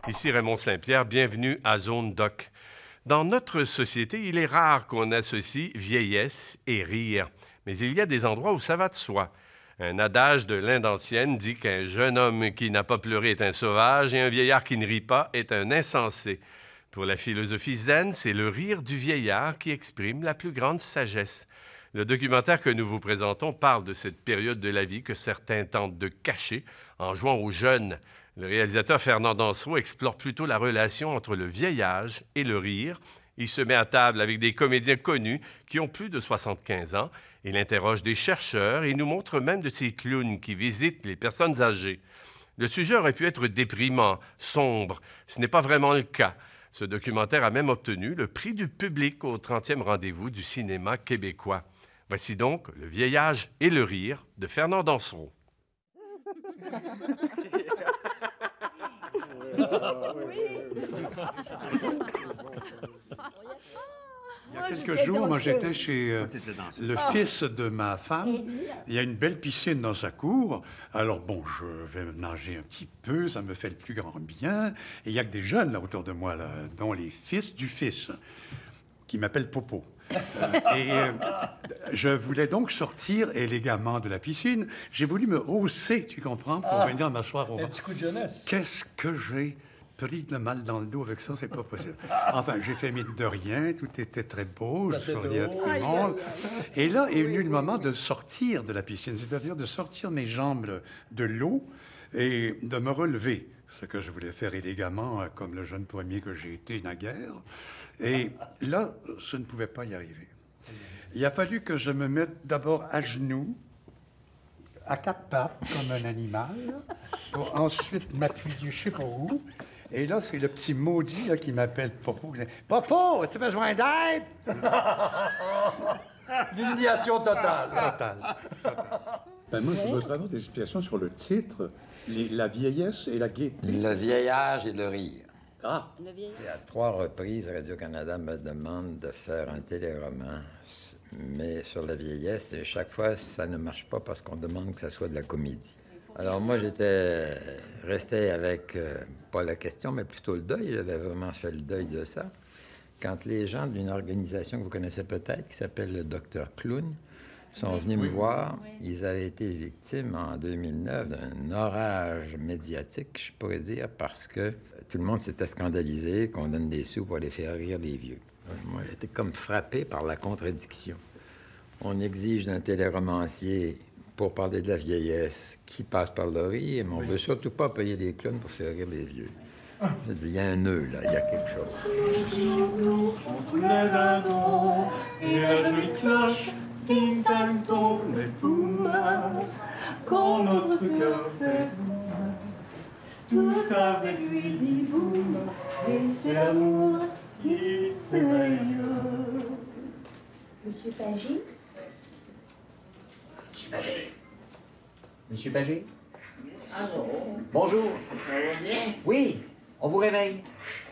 Ici Raymond Saint-Pierre, bienvenue à Zone Doc. Dans notre société, il est rare qu'on associe vieillesse et rire, mais il y a des endroits où ça va de soi. Un adage de l'Inde ancienne dit qu'un jeune homme qui n'a pas pleuré est un sauvage et un vieillard qui ne rit pas est un insensé. Pour la philosophie zen, c'est le rire du vieillard qui exprime la plus grande sagesse. Le documentaire que nous vous présentons parle de cette période de la vie que certains tentent de cacher en jouant aux jeunes. Le réalisateur Fernand Dansereau explore plutôt la relation entre le vieillage et le rire. Il se met à table avec des comédiens connus qui ont plus de 75 ans. Il interroge des chercheurs et nous montre même de ces clowns qui visitent les personnes âgées. Le sujet aurait pu être déprimant, sombre. Ce n'est pas vraiment le cas. Ce documentaire a même obtenu le prix du public au 30e rendez-vous du cinéma québécois. Voici donc Le vieillage et le rire de Fernand Dansereau. Il y a quelques jours, moi, j'étais chez le fils de ma femme. Il y a une belle piscine dans sa cour. Alors, bon, je vais nager un petit peu, ça me fait le plus grand bien. Et il y a que des jeunes, là, autour de moi, là, dont les fils du fils, qui m'appellent Popo. Je voulais donc sortir élégamment de la piscine. J'ai voulu me hausser, tu comprends, pour venir m'asseoir au banc. Un petit coup de jeunesse. Qu'est-ce que j'ai pris de mal dans le dos avec ça, c'est pas possible. Enfin, j'ai fait mine de rien, tout était très beau, je souriais à tout le monde. Et là est venu le moment de sortir de la piscine, c'est-à-dire de sortir mes jambes de l'eau et de me relever, ce que je voulais faire élégamment, comme le jeune premier que j'ai été naguère. Et là, je ne pouvais pas y arriver. Il a fallu que je me mette d'abord à genoux, à quatre pattes, comme un animal, pour ensuite m'appuyer je sais pas où. Et là, c'est le petit maudit là, qui m'appelle Popo. Popo, as-tu besoin d'aide? L'humiliation totale. Total. Ben moi, je voudrais avoir des explications sur le titre, la vieillesse et la gaieté. Le vieillage et le rire. Ah! Et à 3 reprises, Radio-Canada me demande de faire un téléroman, mais sur la vieillesse, et chaque fois, ça ne marche pas parce qu'on demande que ça soit de la comédie. Alors moi, j'étais resté avec, pas la question, mais plutôt le deuil. J'avais vraiment fait le deuil de ça. Quand les gens d'une organisation que vous connaissez peut-être, qui s'appelle le Docteur Clown, sont venus me voir, ils avaient été victimes en 2009 d'un orage médiatique, je pourrais dire, parce que tout le monde s'était scandalisé qu'on donne des sous pour aller faire rire les vieux. Moi, j'étais comme frappé par la contradiction. On exige d'un téléromancier pour parler de la vieillesse qui passe par le rire, mais on ne veut surtout pas payer des clowns pour faire rire les vieux. Je dis, il y a un nœud, là, il y a quelque chose. Et la jolie cloche, ting-tang, tombe les boum, quand notre cœur fait boum, tout avec lui dit boum, et c'est l'amour qui s'éveille. Monsieur Pagé? Monsieur Pagé. Monsieur Pagé? Allô? Bonjour. Ça va bien? Oui, on vous réveille.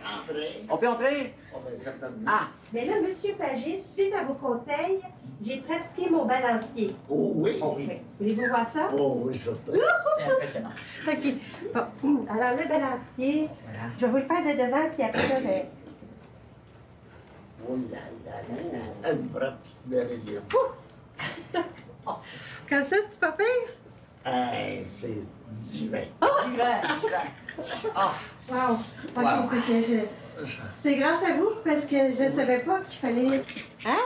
Entrez. On peut entrer? Oh, ben, certainement. Ah, Mais là, Monsieur Pagé, suite à vos conseils, j'ai pratiqué mon balancier. Oh oui. oh oui, Voulez-vous voir ça? Oh oui, certain. c'est impressionnant. OK. Bon. Alors, le balancier, Voilà. je vais vous le faire de devant, puis après, là, Oh là là là là. Une vraie petite merveille. Comme ça, c'est pas pire? C'est divin. Divin. Ah, Wow. OK, Wow. fait que c'est grâce à vous, parce que je savais pas qu'il fallait... Hein?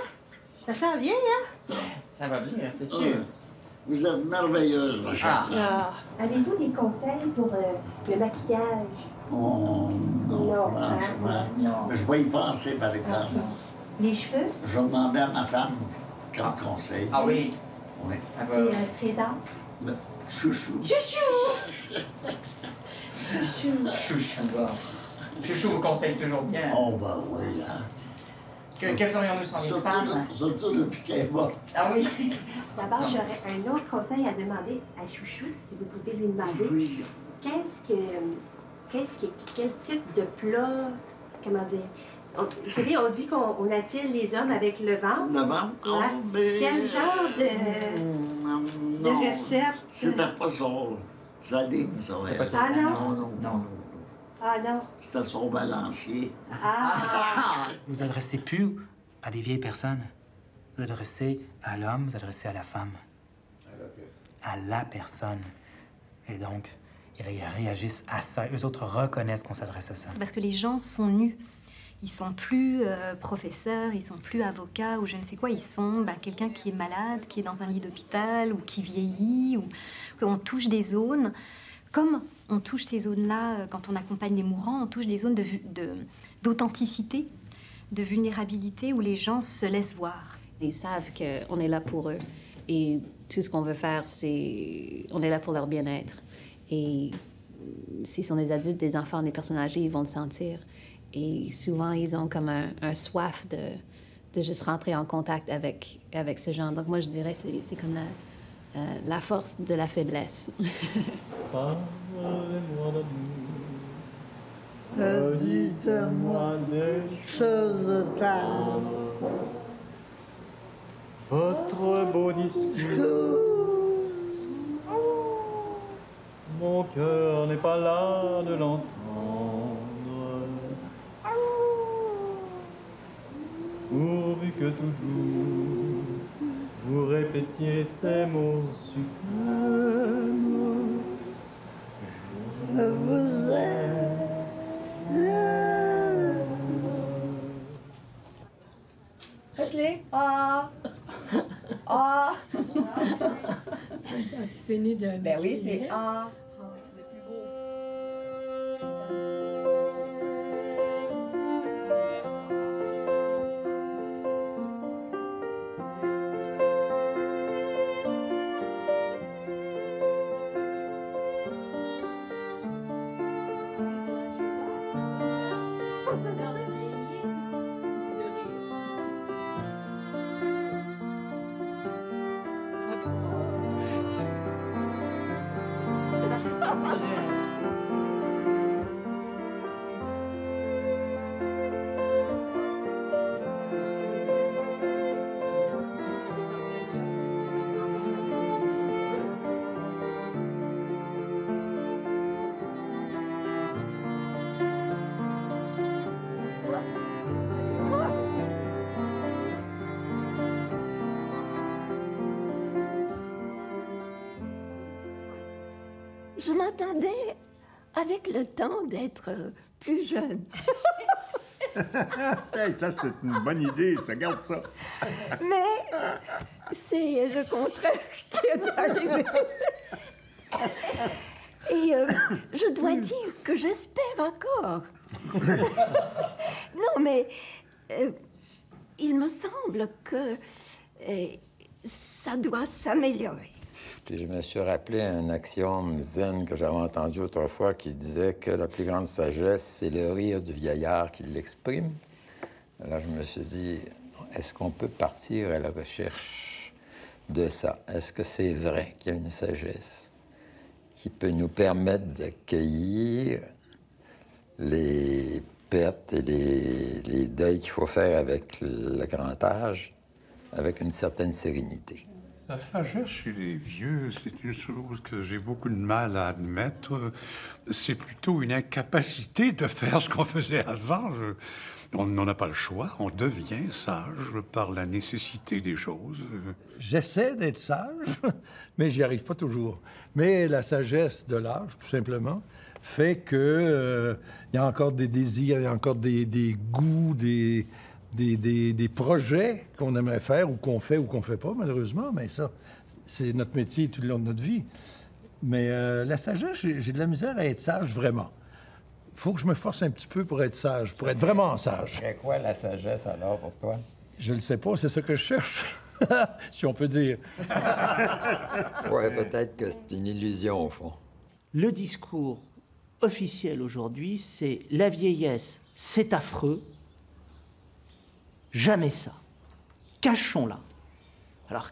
Ça sent bien, hein? ça va bien, c'est sûr. Vous êtes merveilleuse, ma chère. Ah. Avez-vous des conseils pour le maquillage? Oh, non, Non, franchement. non. Mais je vais y penser, par exemple. Les cheveux? Je vais demander à ma femme comme conseil. Ah oui, Oui. ça C'est va. trésor? Chouchou. Chouchou! Chouchou! Chouchou, bon. Chouchou vous conseille toujours bien. Oh, ben oui, hein. Que ferions-nous sans les femmes? Surtout depuis qu'elle est morte. Ah oui. D'abord, j'aurais un autre conseil à demander à Chouchou, si vous pouvez lui demander. Oui. Quel type de plat, comment dire? Vous savez, on dit qu'on attire les hommes avec le ventre. Devant? Ouais. mais... Quel genre de Non. recette? C'était pas ça. Ça ligne, ça. C'est pas ça. Ah non? Non, non, non. Ah non. Qui se sont balancés. Ah! Vous adressez plus à des vieilles personnes. Vous adressez à l'homme, vous adressez à la femme. À la personne. Et donc, ils réagissent à ça. Eux autres reconnaissent qu'on s'adresse à ça. Parce que les gens sont nus. Ils sont plus professeurs, ils sont plus avocats ou je ne sais quoi. Ils sont quelqu'un qui est malade, qui est dans un lit d'hôpital ou qui vieillit ou qu'on touche des zones. Comme on touche ces zones-là quand on accompagne des mourants, on touche des zones d'authenticité, de vulnérabilité où les gens se laissent voir. Ils savent qu'on est là pour eux. Et tout ce qu'on veut faire, c'est... On est là pour leur bien-être. Et s'ils sont des adultes, des enfants, des personnes âgées, ils vont le sentir. Et souvent, ils ont comme un soif de juste rentrer en contact avec ce genre. Donc moi, je dirais que c'est comme la force de la faiblesse. Parlez-moi d'amour, dites-moi des choses tendres. Votre beau discours, mon cœur n'est pas là de l'entendre. Pourvu que toujours vous répétiez ces mots suprêmes. Je vous aime. Faites-les. Ah! Ah! Tu finis de... Ben oui, c'est ah. Je m'attendais, avec le temps, d'être plus jeune. Hey, ça, c'est une bonne idée, ça, garde ça. Mais c'est le contraire qui est arrivé. Et je dois dire que j'espère encore. Non, mais il me semble que ça doit s'améliorer. Puis je me suis rappelé un axiome zen que j'avais entendu autrefois qui disait que la plus grande sagesse, c'est le rire du vieillard qui l'exprime. Alors je me suis dit, est-ce qu'on peut partir à la recherche de ça? Est-ce que c'est vrai qu'il y a une sagesse qui peut nous permettre d'accueillir les pertes et les deuils qu'il faut faire avec le grand âge, avec une certaine sérénité? La sagesse chez les vieux, c'est une chose que j'ai beaucoup de mal à admettre. C'est plutôt une incapacité de faire ce qu'on faisait avant. On n'en a pas le choix, on devient sage par la nécessité des choses. J'essaie d'être sage, mais j'y arrive pas toujours. Mais la sagesse de l'âge, tout simplement, fait que y a encore des désirs, il y a encore des goûts, des projets qu'on aimerait faire ou qu'on fait pas, malheureusement. Mais ça, c'est notre métier tout le long de notre vie. Mais la sagesse, j'ai de la misère à être sage, vraiment. Il faut que je me force un petit peu pour être sage, pour être vraiment sage. C'est quoi la sagesse, alors, pour toi? Je ne sais pas, c'est ça que je cherche, si on peut dire. Oui, peut-être que c'est une illusion, au fond. Le discours officiel aujourd'hui, c'est « la vieillesse, c'est affreux ». Jamais ça. Cachons-la. Alors,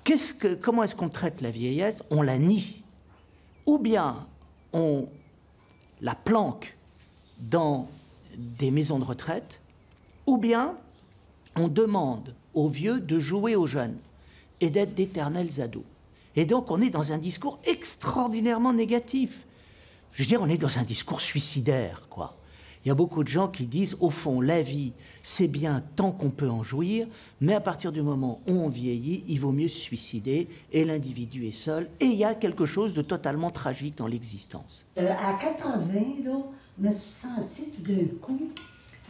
comment est-ce qu'on traite la vieillesse? On la nie. Ou bien on la planque dans des maisons de retraite, ou bien on demande aux vieux de jouer aux jeunes et d'être d'éternels ados. Et donc, on est dans un discours extraordinairement négatif. Je veux dire, on est dans un discours suicidaire, quoi. Il y a beaucoup de gens qui disent, au fond, la vie, c'est bien tant qu'on peut en jouir, mais à partir du moment où on vieillit, il vaut mieux se suicider, et l'individu est seul, et il y a quelque chose de totalement tragique dans l'existence. À 80, là, je me suis sentie tout d'un coup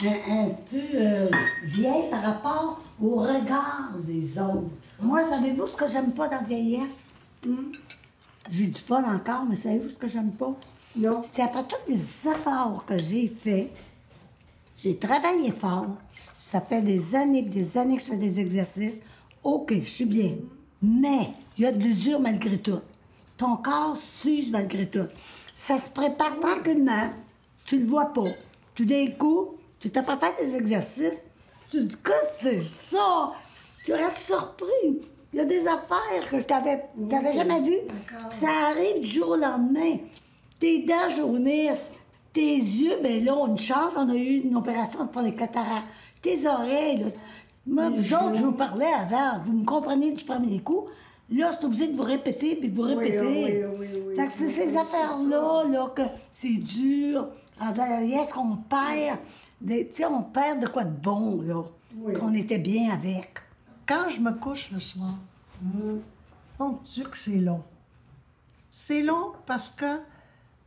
un peu vieille par rapport au regard des autres. Moi, savez-vous ce que j'aime pas dans la vieillesse? J'ai du fun encore, mais savez-vous ce que j'aime pas? Non. C'est après tous les efforts que j'ai faits, j'ai travaillé fort, ça fait des années que je fais des exercices. OK, je suis bien. Mais il y a de l'usure malgré tout. Ton corps s'use malgré tout. Ça se prépare tranquillement, tu le vois pas. Tout d'un coup, tu t'as pas fait des exercices, tu te dis que c'est ça? Tu restes surpris. Il y a des affaires que tu n'avais jamais vues. Ça arrive du jour au lendemain. Tes dents jaunissent, tes yeux, ben là, on a une chance, on a eu une opération pour les cataractes. Tes oreilles, là. Moi, vous autres, je vous parlais avant, vous me comprenez du premier coup. Là, je suis obligée de vous répéter, puis de vous répéter. Oui. Fait que c'est ces affaires-là, là, que c'est dur. En vieillesse, qu'on perd, on perd de quoi de bon, là, qu'on était bien avec. Quand je me couche le soir, mon Dieu que c'est long. C'est long parce que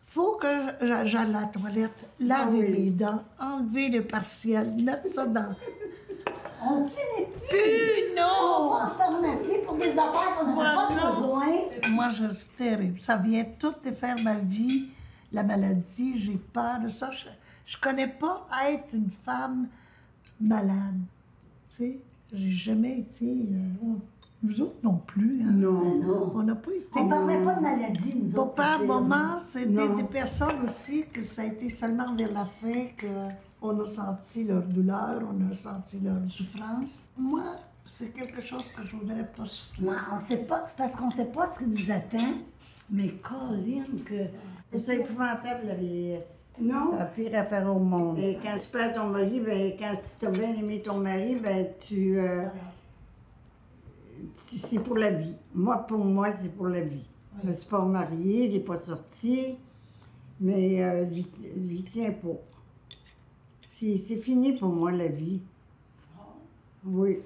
faut que j'aille à la toilette, laver mes dents, enlever le partiel, mettre ça dans... On ne finit plus, non! On va en pharmacie pour des affaires qu'on n'a pas besoin. Moi, c'est terrible. Ça vient tout défaire ma vie, la maladie, j'ai peur de ça. Je connais pas être une femme malade, tu sais. J'ai jamais été... nous autres non plus. Hein. Non. On n'a pas été... On ne parlait pas de maladie, nous autres. Par moment, c'était des personnes aussi que ça a été seulement vers la fin qu'on a senti leur douleur, on a senti leur souffrance. Moi, c'est quelque chose que je voudrais pas souffrir. Moi, on sait pas, c'est parce qu'on sait pas ce qui nous attend, mais Colline, que... C'est épouvantable, la vieillesse. Non. C'est la pire affaire au monde. Et quand tu perds ton mari, ben, quand tu as bien aimé ton mari, ben, c'est pour la vie. Pour moi, c'est pour la vie. Je ne suis pas mariée, je n'ai pas sorti, mais j'y tiens pas. C'est fini pour moi, la vie. Oui.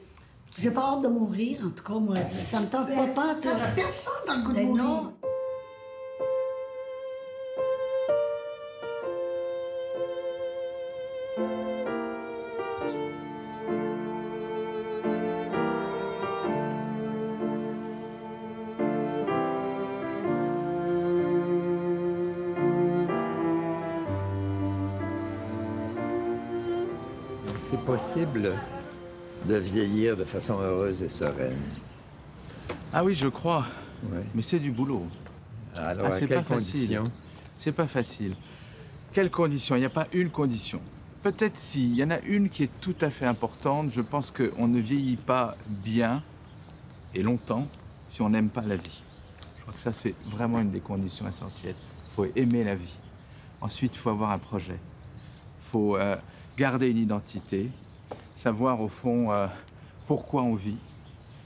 J'ai pas hâte de mourir, en tout cas, moi. Ça me tente pas. Personne dans le goût de mourir. C'est possible de vieillir de façon heureuse et sereine. Ah oui, je crois. Ouais. Mais c'est du boulot. Alors, à quelles conditions? C'est pas facile. Quelles conditions? Il n'y a pas une condition. Peut-être si. Il y en a une qui est tout à fait importante. Je pense qu'on ne vieillit pas bien et longtemps si on n'aime pas la vie. Je crois que ça, c'est vraiment une des conditions essentielles. Il faut aimer la vie. Ensuite, il faut avoir un projet. Il faut garder une identité, savoir au fond pourquoi on vit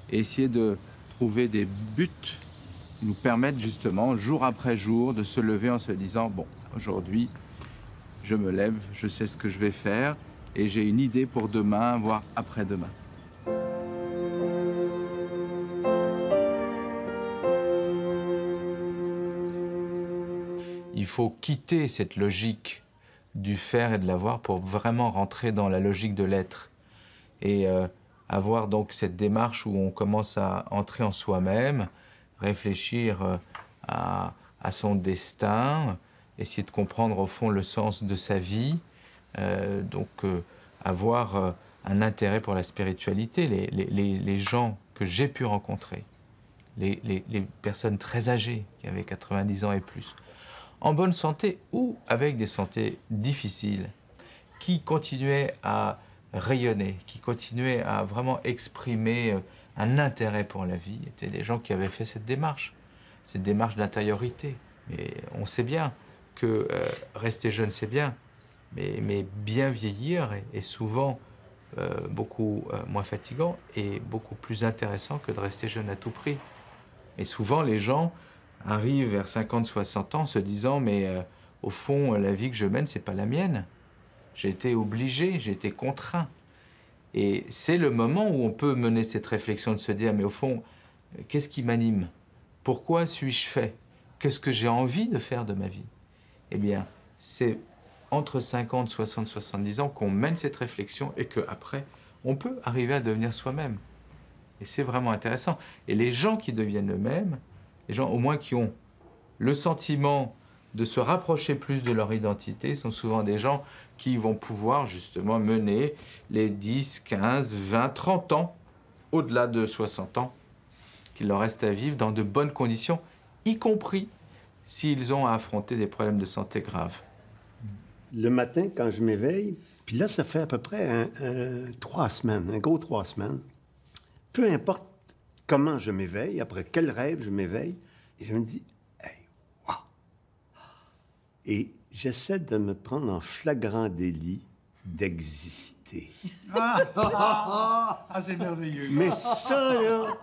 et essayer de trouver des buts qui nous permettent justement, jour après jour, de se lever en se disant « Bon, aujourd'hui, je me lève, je sais ce que je vais faire et j'ai une idée pour demain, voire après-demain. » Il faut quitter cette logique du faire et de l'avoir pour vraiment rentrer dans la logique de l'être. Et avoir donc cette démarche où on commence à entrer en soi-même, réfléchir à son destin, essayer de comprendre au fond le sens de sa vie, avoir un intérêt pour la spiritualité. Les gens que j'ai pu rencontrer, les personnes très âgées qui avaient 90 ans et plus, en bonne santé ou avec des santé difficiles, qui continuaient à rayonner, qui continuaient à vraiment exprimer un intérêt pour la vie, étaient des gens qui avaient fait cette démarche d'intériorité. Mais on sait bien que rester jeune, c'est bien, mais bien vieillir est souvent beaucoup moins fatigant et beaucoup plus intéressant que de rester jeune à tout prix. Et souvent, les gens arrivent vers 50, 60 ans se disant « mais au fond, la vie que je mène, c'est pas la mienne ». J'ai été obligé, j'ai été contraint. Et c'est le moment où on peut mener cette réflexion de se dire, mais au fond, qu'est-ce qui m'anime? Pourquoi suis-je fait? Qu'est-ce que j'ai envie de faire de ma vie? Eh bien, c'est entre 50, 60, 70 ans qu'on mène cette réflexion et qu'après, on peut arriver à devenir soi-même. Et c'est vraiment intéressant. Et les gens qui deviennent eux-mêmes, les gens au moins qui ont le sentiment de se rapprocher plus de leur identité, sont souvent des gens qui vont pouvoir justement mener les 10, 15, 20, 30 ans, au-delà de 60 ans, qu'il leur reste à vivre dans de bonnes conditions, y compris s'ils ont à affronter des problèmes de santé graves. Le matin, quand je m'éveille, puis là, ça fait à peu près 3 semaines, un gros 3 semaines, peu importe comment je m'éveille, après quel rêve je m'éveille, et je me dis, hey, wow! Et j'essaie de me prendre en flagrant délit d'exister. C'est merveilleux. Mais ça, là,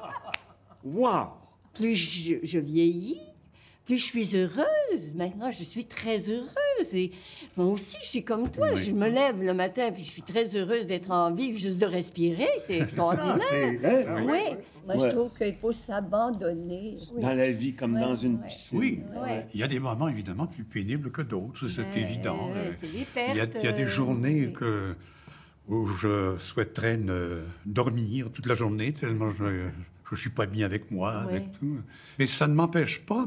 wow! Plus je vieillis, plus je suis heureuse. Maintenant, je suis très heureuse. Et moi aussi, je suis comme toi. Oui. Je me lève le matin, puis je suis très heureuse d'être en vie, juste de respirer. C'est extraordinaire. Oui. Moi, je trouve qu'il faut s'abandonner. Dans la vie, comme dans une piscine. Oui, il y a des moments évidemment plus pénibles que d'autres, c'est évident. C'est des Il y a des journées où je souhaiterais dormir toute la journée, tellement je ne suis pas bien avec moi, avec tout. Mais ça ne m'empêche pas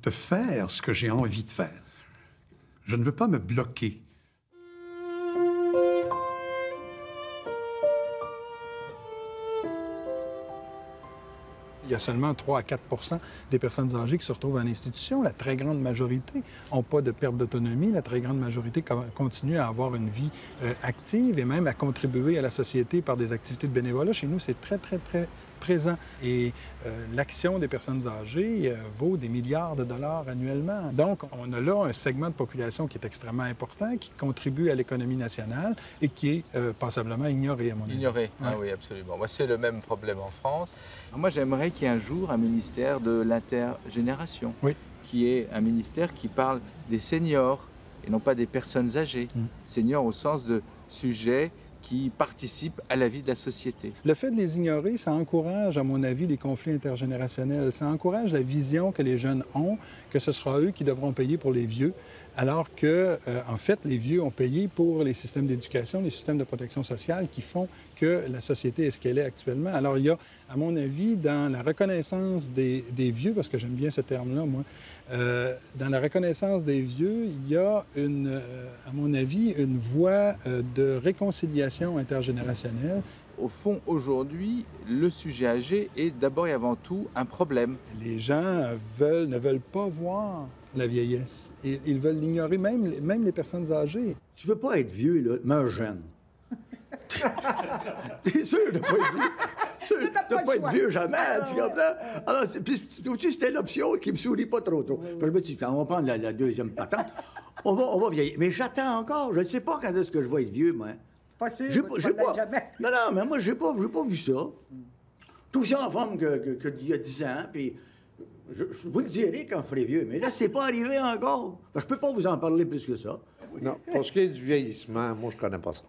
de faire ce que j'ai envie de faire. Je ne veux pas me bloquer. Il y a seulement 3 à 4 des personnes âgées qui se retrouvent en institution. La très grande majorité n'ont pas de perte d'autonomie. La très grande majorité continue à avoir une vie active et même à contribuer à la société par des activités de bénévolat. Chez nous, c'est très, très, très présent. Et l'action des personnes âgées vaut des milliards de dollars annuellement. Donc, on a là un segment de population qui est extrêmement important, qui contribue à l'économie nationale et qui est passablement ignoré, à mon avis. Ignoré, ah oui, absolument. Moi, c'est le même problème en France. Moi, j'aimerais qu'il y ait un jour un ministère de l'intergénération, qui est un ministère qui parle des seniors et non pas des personnes âgées. Seniors au sens de sujets qui participent à la vie de la société. Le fait de les ignorer, ça encourage, à mon avis, les conflits intergénérationnels. Ça encourage la vision que les jeunes ont, que ce sera eux qui devront payer pour les vieux, alors que, en fait, les vieux ont payé pour les systèmes d'éducation, les systèmes de protection sociale qui font que la société est ce qu'elle est actuellement. Alors, il y a, à mon avis, dans la reconnaissance des vieux, parce que j'aime bien ce terme-là, moi, dans la reconnaissance des vieux, il y a, à mon avis, une voie de réconciliation intergénérationnelle. Au fond, aujourd'hui, le sujet âgé est d'abord et avant tout un problème. Les gens ne veulent pas voir la vieillesse. Ils veulent l'ignorer, même les personnes âgées. Tu veux pas être vieux, là, meurs jeune. T'es sûr de pas être vieux? Sûr de pas être vieux jamais, tu comprends? Alors, puis c'était l'option qui me sourit pas trop tôt. Je me dis, on va prendre la deuxième patente, on va vieillir. Mais j'attends encore, je ne sais pas quand est-ce que je vais être vieux, moi. Pas sûr, j'ai pas jamais. Non, mais moi, j'ai pas vu ça. Tout aussi en forme qu'il y a 10 ans, puis je vous le dirai quand je serai vieux, mais là, c'est pas arrivé encore. Je peux pas vous en parler plus que ça. Non, pour ce qui est du vieillissement, moi, je connais pas ça.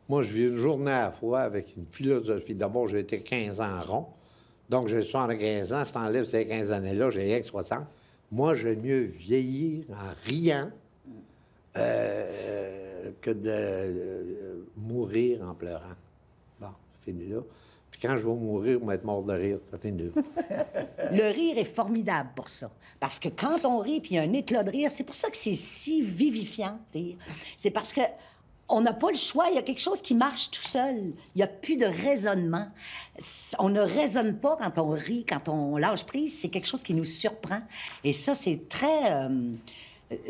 Moi, je vis une journée à la fois avec une philosophie. D'abord, j'ai été 15 ans rond, donc j'ai 75 ans. Si t'enlèves ces 15 années-là, j'ai rien que 60. Moi, j'aime mieux vieillir en riant que de mourir en pleurant. Bon, c'est fini là. Puis quand je vais mourir, je vais être mort de rire. Ça finit là. Le rire est formidable pour ça. Parce que quand on rit, puis il y a un éclat de rire, c'est pour ça que c'est si vivifiant, rire. C'est parce que on n'a pas le choix, il y a quelque chose qui marche tout seul. Il n'y a plus de raisonnement. On ne raisonne pas quand on rit, quand on lâche prise. C'est quelque chose qui nous surprend. Et ça, c'est très...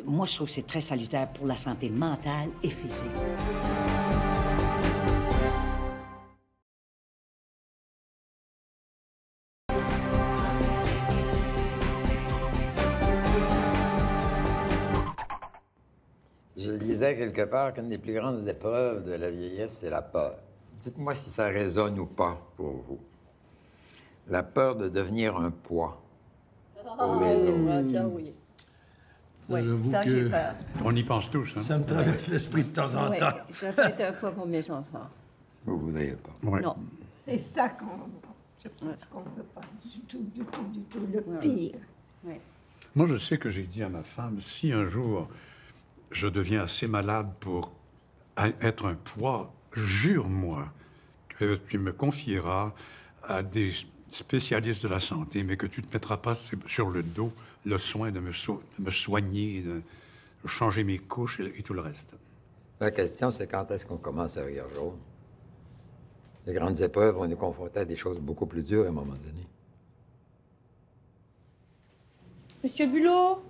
moi, je trouve que c'est très salutaire pour la santé mentale et physique. Je disais quelque part qu'une des plus grandes épreuves de la vieillesse, c'est la peur. Dites-moi si ça résonne ou pas pour vous. La peur de devenir un poids pour les autres. Ça, oui. Oui, J'avoue ça, j'ai que peur. on y pense tous. Hein? Ça me traverse l'esprit de temps en Oui, temps. je fais un fois pour mes enfants. Vous voudriez pas. Ouais. Non. C'est ça qu'on veut pas. Je pense qu'on ne veut pas du tout, du tout, du tout. Le Ouais. pire. Oui. Moi, je sais que j'ai dit à ma femme, si un jour je deviens assez malade pour être un poids, jure-moi que tu me confieras à des spécialistes de la santé, mais que tu ne te mettras pas sur le dos le soin de me soigner, de changer mes couches et tout le reste. La question, c'est quand est-ce qu'on commence à rire jaune? Les grandes épreuves vont nous confronter à des choses beaucoup plus dures à un moment donné. Monsieur Bulot,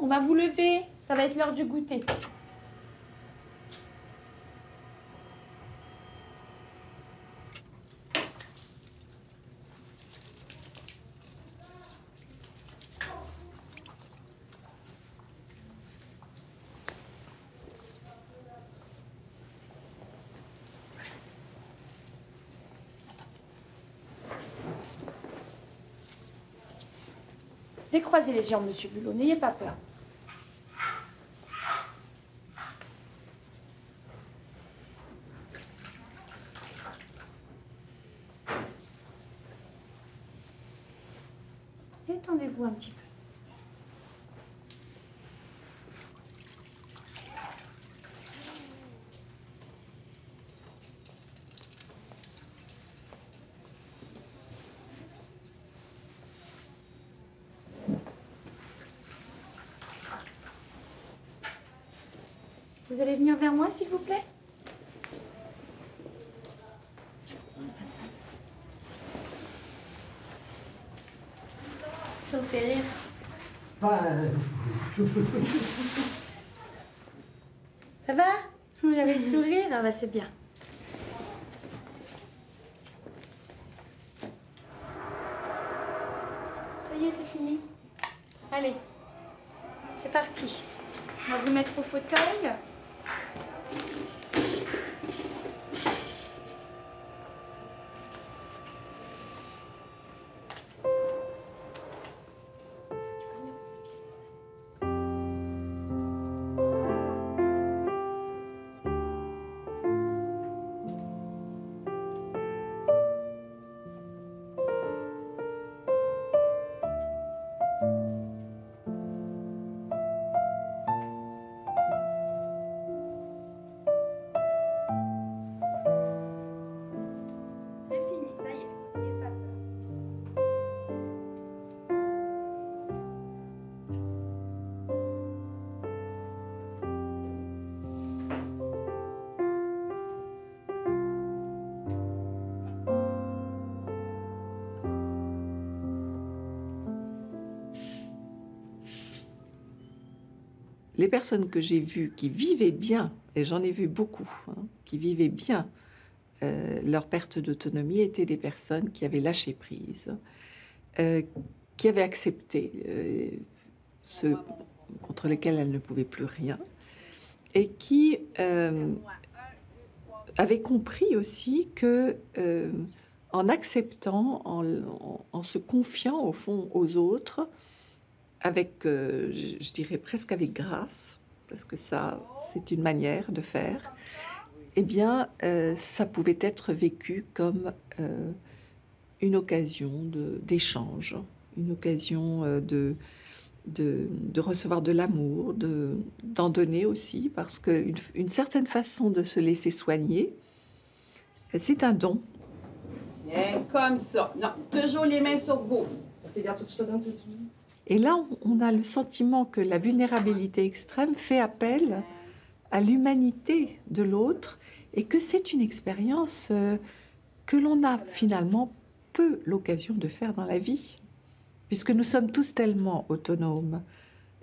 on va vous lever. Ça va être l'heure du goûter. Décroisez les jambes, monsieur Bulot, n'ayez pas peur. Détendez-vous un petit peu. Vous allez venir vers moi, s'il vous plaît? Ça vous fait rire? Ça va? Vous avez le sourire? Ah bah c'est bien. Ça y est, c'est fini. Allez, c'est parti. On va vous mettre au fauteuil. C'est fini, ça y est. N'ayez pas peur. Les personnes que j'ai vues qui vivaient bien, et j'en ai vu beaucoup, qui vivaient bien leur perte d'autonomie, étaient des personnes qui avaient lâché prise, qui avaient accepté ceux contre lesquels elles ne pouvaient plus rien, et qui avaient compris aussi que en acceptant, en se confiant au fond aux autres, avec, je dirais presque avec grâce, parce que ça, c'est une manière de faire, eh bien, ça pouvait être vécu comme une occasion d'échange, une occasion de recevoir de l'amour, d'en donner aussi, parce qu'une certaine façon de se laisser soigner, c'est un don. Bien, comme ça. Non, toujours les mains sur vous. Regarde, je te donne ces souliers. Et là, on a le sentiment que la vulnérabilité extrême fait appel à l'humanité de l'autre et que c'est une expérience que l'on a finalement peu l'occasion de faire dans la vie, puisque nous sommes tous tellement autonomes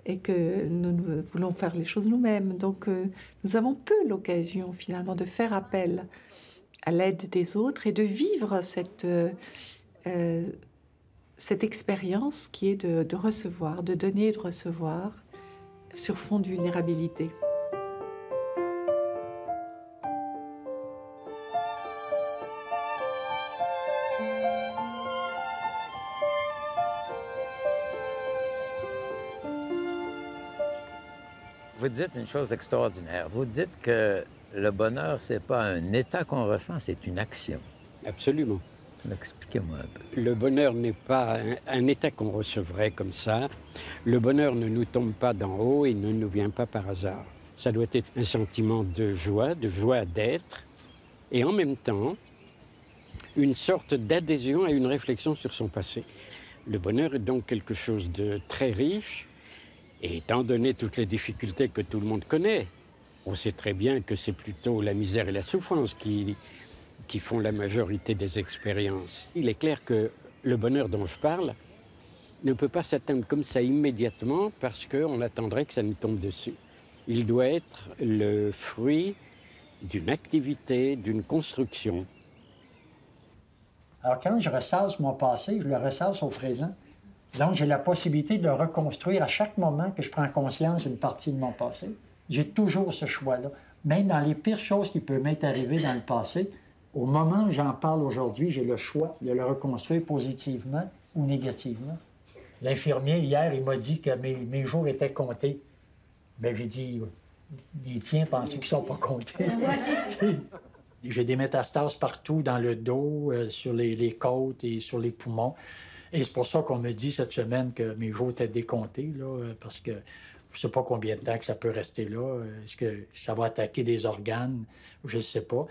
et que nous voulons faire les choses nous-mêmes. Donc, nous avons peu l'occasion finalement de faire appel à l'aide des autres et de vivre cette expérience qui est de recevoir, de donner et de recevoir sur fond de vulnérabilité. Vous dites une chose extraordinaire. Vous dites que le bonheur, c'est pas un état qu'on ressent, c'est une action. Absolument. Expliquez-moi un peu. Le bonheur n'est pas un état qu'on recevrait comme ça. Le bonheur ne nous tombe pas d'en haut et ne nous vient pas par hasard. Ça doit être un sentiment de joie d'être, et en même temps, une sorte d'adhésion à une réflexion sur son passé. Le bonheur est donc quelque chose de très riche, et étant donné toutes les difficultés que tout le monde connaît, on sait très bien que c'est plutôt la misère et la souffrance qui font la majorité des expériences. Il est clair que le bonheur dont je parle ne peut pas s'atteindre comme ça immédiatement parce qu'on attendrait que ça nous tombe dessus. Il doit être le fruit d'une activité, d'une construction. Alors, quand je ressasse mon passé, je le ressasse au présent. Donc, j'ai la possibilité de le reconstruire à chaque moment que je prends conscience d'une partie de mon passé. J'ai toujours ce choix-là. Même dans les pires choses qui peuvent m'être arrivées dans le passé, au moment où j'en parle aujourd'hui, j'ai le choix de le reconstruire positivement ou négativement. L'infirmier, hier, il m'a dit que mes jours étaient comptés. Bien, j'ai dit, les tiens, penses-tu qu'ils ne sont pas comptés? J'ai des métastases partout dans le dos, sur les côtes et sur les poumons. Et c'est pour ça qu'on me dit cette semaine que mes jours étaient décomptés, là, parce que je ne sais pas combien de temps que ça peut rester là. Est-ce que ça va attaquer des organes? Je ne sais pas.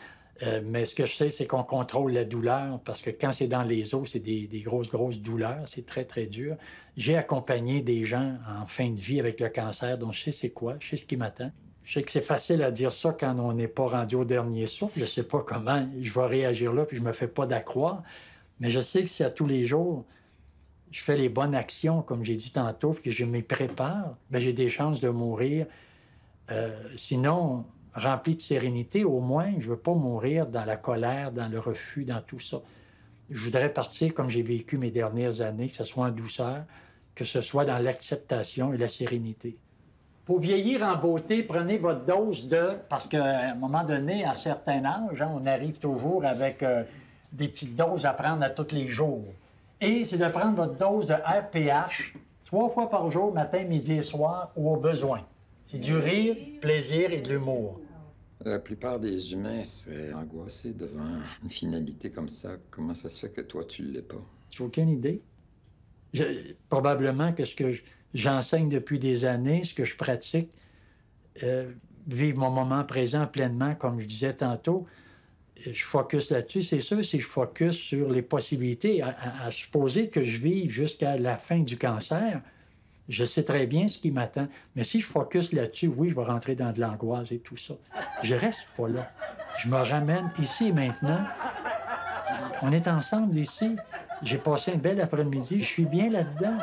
Mais ce que je sais, c'est qu'on contrôle la douleur, parce que quand c'est dans les os, c'est des grosses douleurs. C'est très, très dur. J'ai accompagné des gens en fin de vie avec le cancer, donc je sais c'est quoi, je sais ce qui m'attend. Je sais que c'est facile à dire ça quand on n'est pas rendu au dernier souffle. Je ne sais pas comment je vais réagir là, puis je ne me fais pas d'accroire. Mais je sais que si à tous les jours, je fais les bonnes actions, comme j'ai dit tantôt, puis que je m'y prépare, bien, j'ai des chances de mourir. Sinon, rempli de sérénité, au moins, je ne veux pas mourir dans la colère, dans le refus, dans tout ça. Je voudrais partir comme j'ai vécu mes dernières années, que ce soit en douceur, que ce soit dans l'acceptation et la sérénité. Pour vieillir en beauté, prenez votre dose de... Parce qu'à un moment donné, à un certain âge, hein, on arrive toujours avec des petites doses à prendre à tous les jours. Et c'est de prendre votre dose de RPH 3 fois par jour, matin, midi et soir, ou au besoin. C'est du rire, plaisir et de l'humour. La plupart des humains seraient angoissés devant une finalité comme ça. Comment ça se fait que toi, tu ne l'es pas? J'ai aucune idée. Probablement que ce que j'enseigne depuis des années, ce que je pratique, vivre mon moment présent pleinement, comme je disais tantôt, je focus là-dessus. C'est sûr, si je focus sur les possibilités, à supposer que je vive jusqu'à la fin du cancer, je sais très bien ce qui m'attend. Mais si je focus là-dessus, oui, je vais rentrer dans de l'angoisse et tout ça. Je reste pas là. Je me ramène ici et maintenant. On est ensemble ici. J'ai passé un bel après-midi. Je suis bien là-dedans.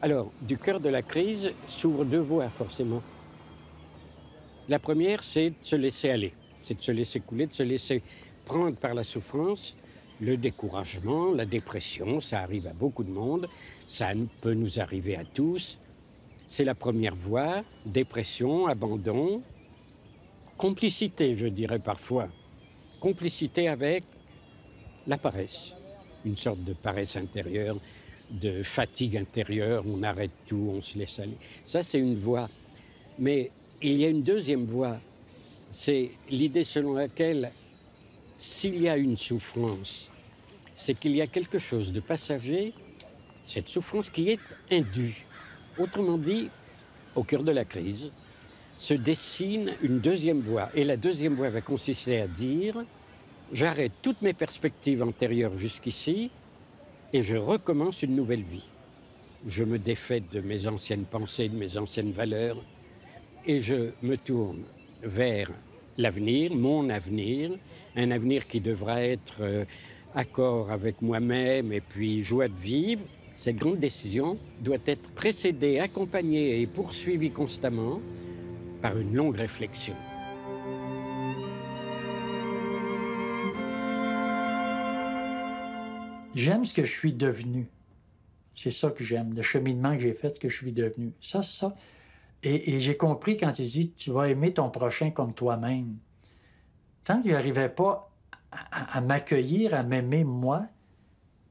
Alors, du cœur de la crise s'ouvrent 2 voies, forcément. La première, c'est de se laisser aller, c'est de se laisser couler, de se laisser prendre par la souffrance, le découragement, la dépression, ça arrive à beaucoup de monde, ça peut nous arriver à tous. C'est la première voie, dépression, abandon, complicité, je dirais parfois. Complicité avec la paresse, une sorte de paresse intérieure, de fatigue intérieure, on arrête tout, on se laisse aller. Ça, c'est une voie. Mais il y a une deuxième voie, c'est l'idée selon laquelle s'il y a une souffrance, c'est qu'il y a quelque chose de passager, cette souffrance qui est indue. Autrement dit, au cœur de la crise, se dessine une deuxième voie. Et la deuxième voie va consister à dire, j'arrête toutes mes perspectives antérieures jusqu'ici, et je recommence une nouvelle vie. Je me défais de mes anciennes pensées, de mes anciennes valeurs, et je me tourne vers l'avenir, mon avenir, un avenir qui devra être accord avec moi-même et puis joie de vivre. Cette grande décision doit être précédée, accompagnée et poursuivie constamment par une longue réflexion. J'aime ce que je suis devenu. C'est ça que j'aime, le cheminement que j'ai fait, ce que je suis devenu. Ça, Et j'ai compris quand il dit « Tu vas aimer ton prochain comme toi-même ». Tant qu'il n'arrivait pas à m'accueillir, à m'aimer moi,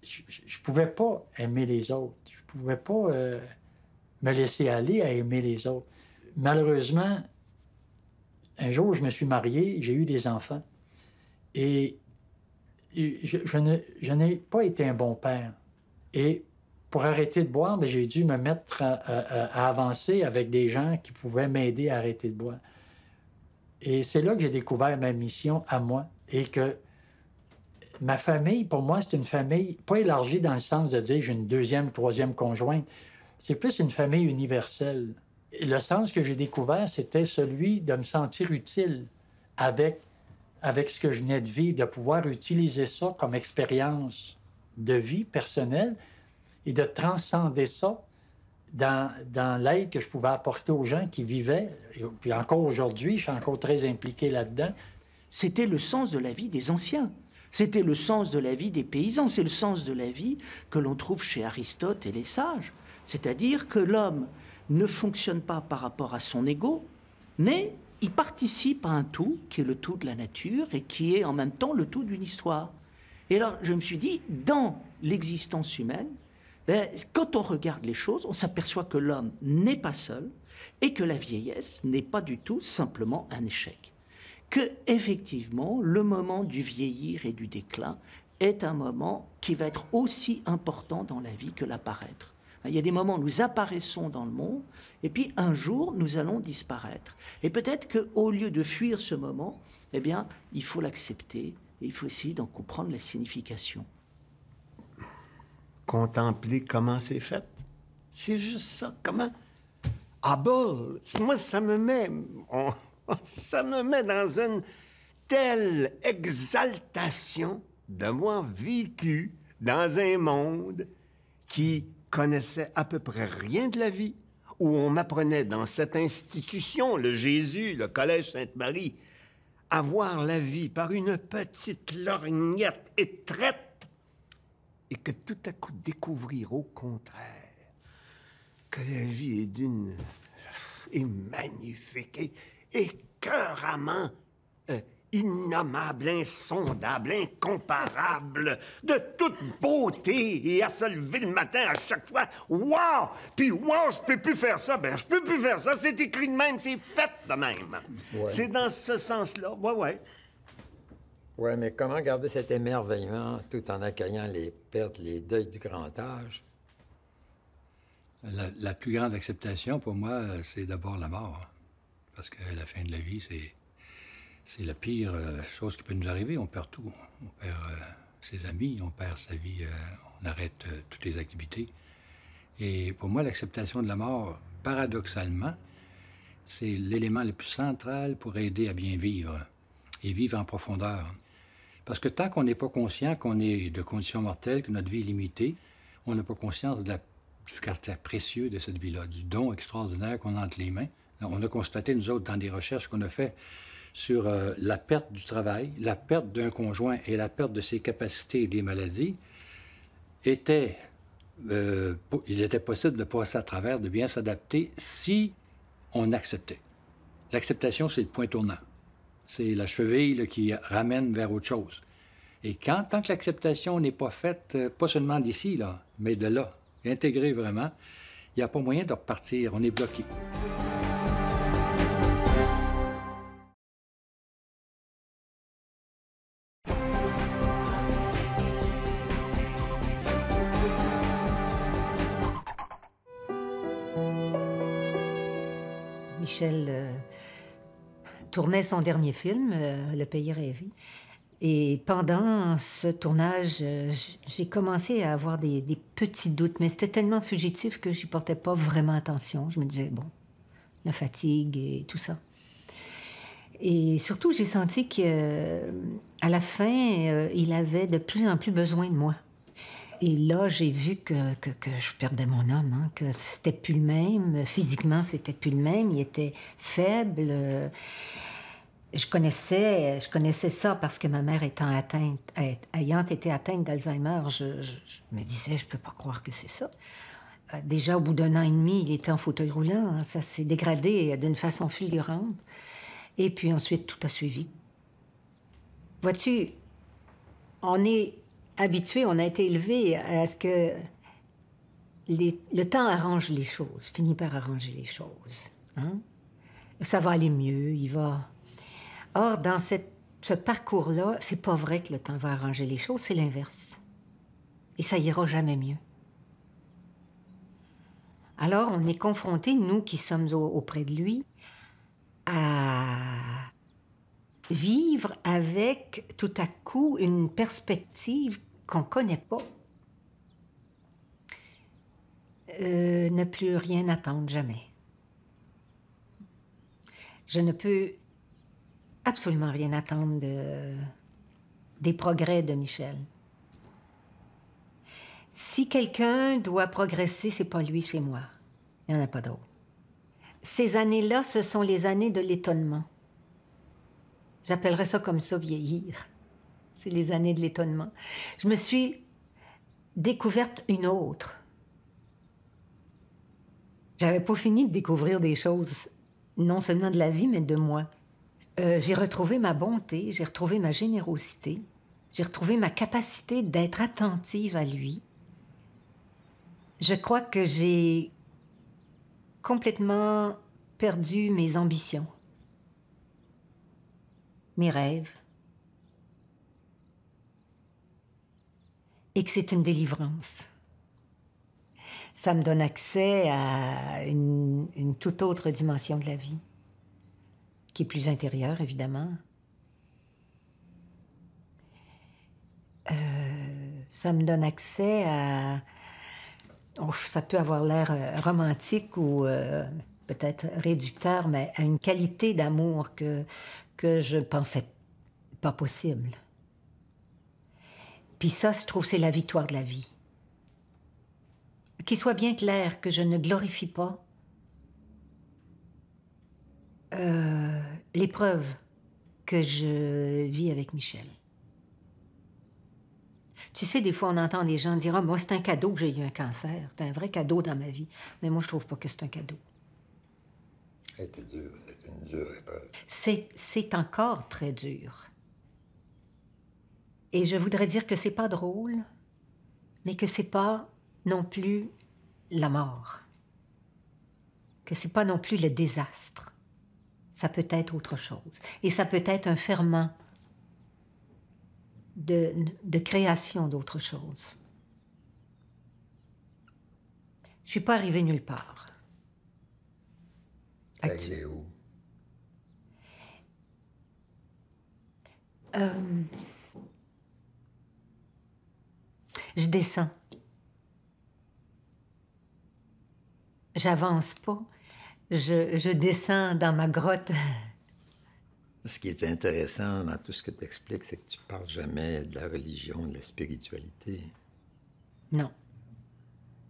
je ne pouvais pas aimer les autres. Je ne pouvais pas me laisser aller à aimer les autres. Malheureusement, un jour, je me suis marié, j'ai eu des enfants. Et je n'ai pas été un bon père. Et pour arrêter de boire, bien, j'ai dû me mettre à avancer avec des gens qui pouvaient m'aider à arrêter de boire. Et c'est là que j'ai découvert ma mission à moi. Et que ma famille, pour moi, c'est une famille pas élargie dans le sens de dire j'ai une deuxième, troisième conjointe. C'est plus une famille universelle. Et le sens que j'ai découvert, c'était celui de me sentir utile avec ce que je venais de vivre, de pouvoir utiliser ça comme expérience de vie personnelle et de transcender ça dans l'aide que je pouvais apporter aux gens qui vivaient. Et puis encore aujourd'hui, je suis encore très impliqué là-dedans. C'était le sens de la vie des anciens. C'était le sens de la vie des paysans. C'est le sens de la vie que l'on trouve chez Aristote et les sages. C'est-à-dire que l'homme ne fonctionne pas par rapport à son ego, mais il participe à un tout qui est le tout de la nature et qui est en même temps le tout d'une histoire. Et alors, je me suis dit, dans l'existence humaine, ben, quand on regarde les choses, on s'aperçoit que l'homme n'est pas seul et que la vieillesse n'est pas du tout simplement un échec. Que, effectivement, le moment du vieillir et du déclin est un moment qui va être aussi important dans la vie que l'apparaître. Il y a des moments où nous apparaissons dans le monde, et puis un jour, nous allons disparaître. Et peut-être qu'au lieu de fuir ce moment, eh bien, il faut l'accepter, et il faut essayer d'en comprendre la signification. Contempler comment c'est fait. C'est juste ça. Comment... Ah bon, moi, ça me met dans une telle exaltation d'avoir vécu dans un monde qui connaissait à peu près rien de la vie, où on m'apprenait dans cette institution, le Jésus, le Collège Sainte-Marie, à voir la vie par une petite lorgnette étroite, et que tout à coup découvrir au contraire que la vie est magnifique et écœuramment innommable, insondable, incomparable, de toute beauté, et à se lever le matin à chaque fois, wow! Puis wow, je peux plus faire ça, ben je peux plus faire ça, c'est écrit de même, c'est fait de même. Ouais. C'est dans ce sens-là, ouais. Oui, mais comment garder cet émerveillement tout en accueillant les pertes, les deuils du grand âge? La plus grande acceptation, pour moi, c'est d'abord la mort. Parce que la fin de la vie, c'est la pire chose qui peut nous arriver. On perd tout. On perd ses amis, on perd sa vie, on arrête toutes les activités. Et pour moi, l'acceptation de la mort, paradoxalement, c'est l'élément le plus central pour aider à bien vivre et vivre en profondeur. Parce que tant qu'on n'est pas conscient qu'on est de condition mortelle, que notre vie est limitée, on n'a pas conscience du caractère précieux de cette vie-là, du don extraordinaire qu'on a entre les mains. On a constaté, nous autres, dans des recherches qu'on a faites sur la perte du travail, la perte d'un conjoint et la perte de ses capacités et des maladies, il était possible de passer à travers, de bien s'adapter si on acceptait. L'acceptation, c'est le point tournant. C'est la cheville là, qui ramène vers autre chose. Et tant que l'acceptation n'est pas faite, pas seulement d'ici, là, mais de là, intégrée vraiment, il n'y a pas moyen de repartir. On est bloqué. Michel tournait son dernier film, Le Pays rêvé. Et pendant ce tournage, j'ai commencé à avoir des petits doutes, mais c'était tellement fugitif que j'y portais pas vraiment attention. Je me disais, bon, la fatigue et tout ça. Et surtout, j'ai senti qu'à la fin, il avait de plus en plus besoin de moi. Et là, j'ai vu que je perdais mon homme, hein, que c'était plus le même. Physiquement, c'était plus le même. Il était faible. Je connaissais ça parce que ma mère ayant été atteinte d'Alzheimer, je me disais, je peux pas croire que c'est ça. Déjà, au bout d'1 an et demi, il était en fauteuil roulant. Hein. Ça s'est dégradé d'une façon fulgurante. Et puis ensuite, tout a suivi. Vois-tu, on est habitué, on a été élevé à ce que le temps arrange les choses, finit par arranger les choses. Hein? Ça va aller mieux, il va... Or, dans ce parcours-là, c'est pas vrai que le temps va arranger les choses, c'est l'inverse. Et ça ira jamais mieux. Alors, on est confrontés, nous qui sommes auprès de lui, à vivre avec, tout à coup, une perspective qu'on ne connaît pas. Ne plus rien attendre, jamais. Je ne peux absolument rien attendre des progrès de Michel. Si quelqu'un doit progresser, c'est pas lui, c'est moi. Il n'y en a pas d'autre. Ces années-là, ce sont les années de l'étonnement. J'appellerais ça comme ça, vieillir. C'est les années de l'étonnement. Je me suis découverte une autre. J'avais pas fini de découvrir des choses, non seulement de la vie, mais de moi. J'ai retrouvé ma bonté, j'ai retrouvé ma générosité, j'ai retrouvé ma capacité d'être attentive à lui. Je crois que j'ai complètement perdu mes ambitions, mes rêves, et que c'est une délivrance. Ça me donne accès à une toute autre dimension de la vie, qui est plus intérieure, évidemment. Ça me donne accès à... Oh, ça peut avoir l'air romantique ou peut-être réducteur, mais à une qualité d'amour que je pensais pas possible. Puis ça, je trouve, c'est la victoire de la vie. Qu'il soit bien clair que je ne glorifie pas l'épreuve que je vis avec Michel. Tu sais, des fois, on entend des gens dire « Ah, moi, c'est un cadeau que j'ai eu un cancer. C'est un vrai cadeau dans ma vie. » Mais moi, je trouve pas que c'est un cadeau. C'était dur, c'était une dure épreuve. C'est encore très dur. Et je voudrais dire que c'est pas drôle, mais que c'est pas non plus la mort. Que c'est pas non plus le désastre. Ça peut être autre chose. Et ça peut être un ferment de création d'autre chose. Je suis pas arrivée nulle part. Arrivé où? Je descends. J'avance pas. Je descends dans ma grotte. Ce qui est intéressant dans tout ce que tu expliques, c'est que tu parles jamais de la religion, de la spiritualité. Non.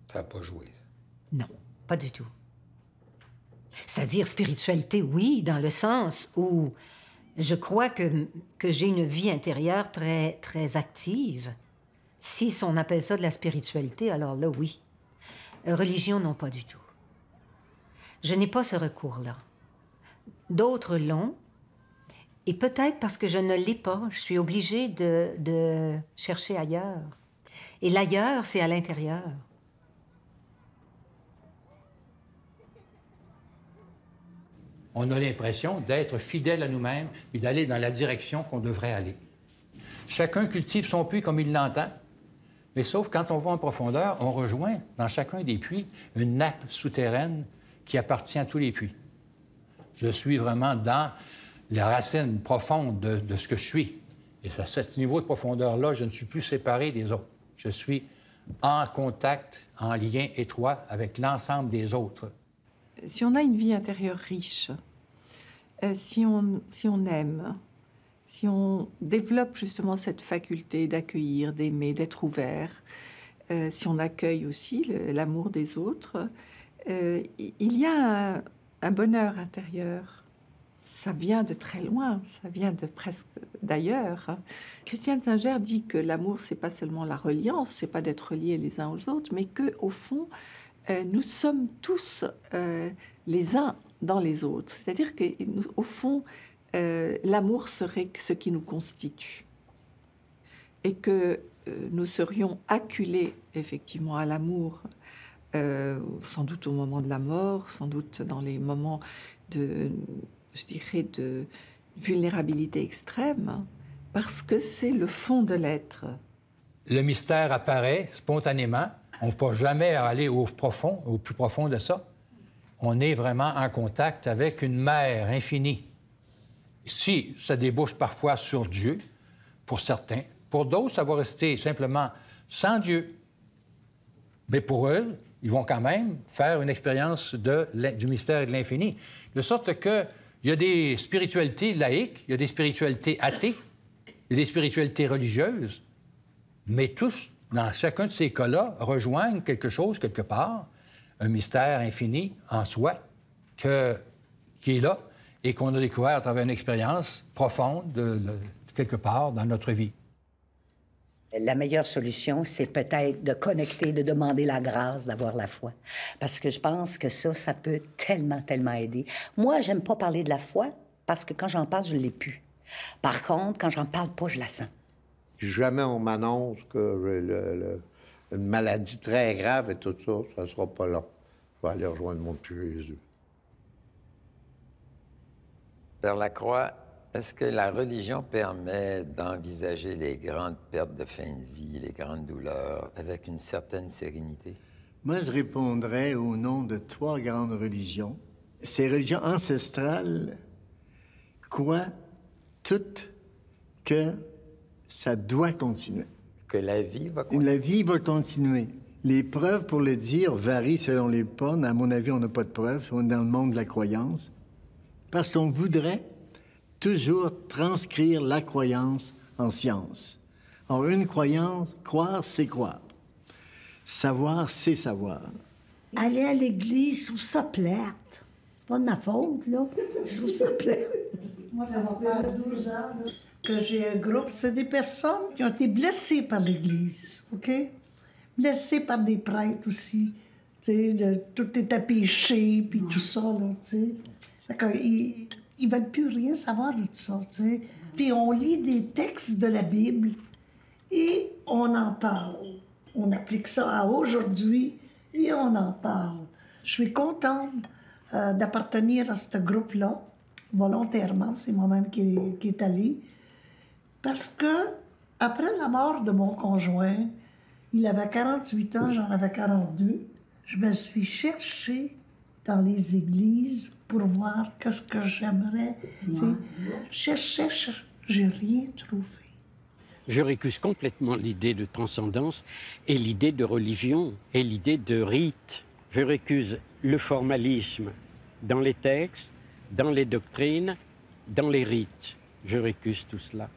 Ça n'a pas joué, ça? Non, pas du tout. C'est-à-dire spiritualité, oui, dans le sens où je crois que j'ai une vie intérieure très, très active. Si on appelle ça de la spiritualité, alors là, oui. Religion, non, pas du tout. Je n'ai pas ce recours-là. D'autres l'ont, et peut-être parce que je ne l'ai pas, je suis obligée de chercher ailleurs. Et l'ailleurs, c'est à l'intérieur. On a l'impression d'être fidèle à nous-mêmes et d'aller dans la direction qu'on devrait aller. Chacun cultive son puits comme il l'entend, mais sauf quand on va en profondeur, on rejoint dans chacun des puits une nappe souterraine qui appartient à tous les puits. Je suis vraiment dans la racine profonde de ce que je suis. Et à ce niveau de profondeur-là, je ne suis plus séparé des autres. Je suis en contact, en lien étroit avec l'ensemble des autres. Si on a une vie intérieure riche, si on aime, si on développe justement cette faculté d'accueillir, d'aimer, d'être ouvert, si on accueille aussi l'amour des autres, il y a un bonheur intérieur. Ça vient de très loin, ça vient de presque d'ailleurs. Christiane Singer dit que l'amour, c'est pas seulement la reliance, c'est pas d'être reliés les uns aux autres, mais que au fond, nous sommes tous les uns dans les autres. C'est-à-dire qu'au fond, l'amour serait ce qui nous constitue. Et que nous serions acculés, effectivement, à l'amour, sans doute au moment de la mort, sans doute dans les moments de, je dirais, de vulnérabilité extrême, parce que c'est le fond de l'être. Le mystère apparaît spontanément. On ne peut jamais aller au profond, au plus profond de ça. On est vraiment en contact avec une mère infinie. Si ça débouche parfois sur Dieu, pour certains, pour d'autres, ça va rester simplement sans Dieu. Mais pour eux, ils vont quand même faire une expérience du mystère et de l'infini. De sorte qu'il y a des spiritualités laïques, il y a des spiritualités athées, il y a des spiritualités religieuses, mais tous, dans chacun de ces cas-là, rejoignent quelque chose, quelque part, un mystère infini en soi, qui est là et qu'on a découvert à travers une expérience profonde de quelque part dans notre vie. La meilleure solution, c'est peut-être de connecter, de demander la grâce, d'avoir la foi. Parce que je pense que ça peut tellement, tellement aider. Moi, j'aime pas parler de la foi, parce que quand j'en parle, je l'ai plus. Par contre, quand j'en parle pas, je la sens. Jamais on m'annonce que une maladie très grave et tout ça, ça sera pas long. Je vais aller rejoindre mon petit Jésus. Père Lacroix, est-ce que la religion permet d'envisager les grandes pertes de fin de vie, les grandes douleurs, avec une certaine sérénité? Moi, je répondrais au nom de 3 grandes religions. Ces religions ancestrales croient toutes que ça doit continuer. Que la vie va continuer? La vie va continuer. Les preuves pour le dire varient selon les pornes. À mon avis, on n'a pas de preuves. On est dans le monde de la croyance. Parce qu'on voudrait toujours transcrire la croyance en science. Or, une croyance, croire, c'est croire. Savoir, c'est savoir. Aller à l'église, je trouve ça plate. C'est pas de ma faute, là. Je trouve ça plate. Moi, ça va faire 12 ans là, que j'ai un groupe. C'est des personnes qui ont été blessées par l'Église, OK? Blessées par des prêtres aussi. Tu sais, tout est à péché, puis tout ça, là, tu sais. Fait qu'ils veulent plus rien savoir de ça, tu sais. Puis on lit des textes de la Bible et on en parle. On applique ça à aujourd'hui et on en parle. Je suis contente d'appartenir à ce groupe-là, volontairement, c'est moi-même qui est allée, parce que après la mort de mon conjoint, il avait 48 ans, j'en avais 42, je me suis cherchée dans les églises pour voir qu'est-ce que j'aimerais. Cherche, j'ai rien trouvé. Je récuse complètement l'idée de transcendance et l'idée de religion et l'idée de rite. Je récuse le formalisme dans les textes, dans les doctrines, dans les rites. Je récuse tout cela.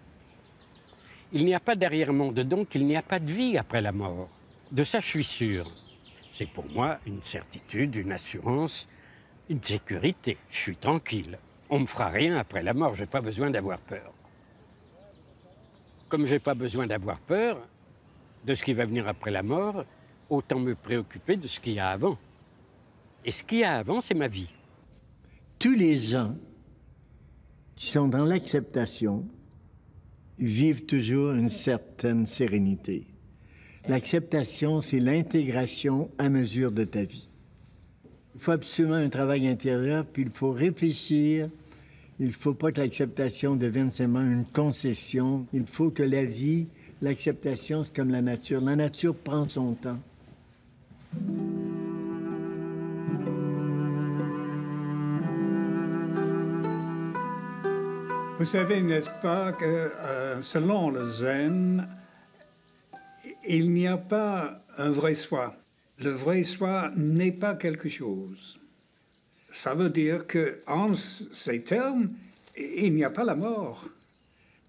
Il n'y a pas d'arrière-monde, donc il n'y a pas de vie après la mort. De ça, je suis sûr. C'est pour moi une certitude, une assurance, une sécurité. Je suis tranquille. On ne me fera rien après la mort, je n'ai pas besoin d'avoir peur. Comme je n'ai pas besoin d'avoir peur de ce qui va venir après la mort, autant me préoccuper de ce qu'il y a avant. Et ce qu'il y a avant, c'est ma vie. Tous les gens qui sont dans l'acceptation vivent toujours une certaine sérénité. L'acceptation, c'est l'intégration à mesure de ta vie. Il faut absolument un travail intérieur, puis il faut réfléchir. Il ne faut pas que l'acceptation devienne seulement une concession. Il faut que la vie, l'acceptation, c'est comme la nature. La nature prend son temps. Vous savez, n'est-ce pas, que selon le zen, il n'y a pas un vrai soi. Le vrai soi n'est pas quelque chose. Ça veut dire qu'en ces termes, il n'y a pas la mort.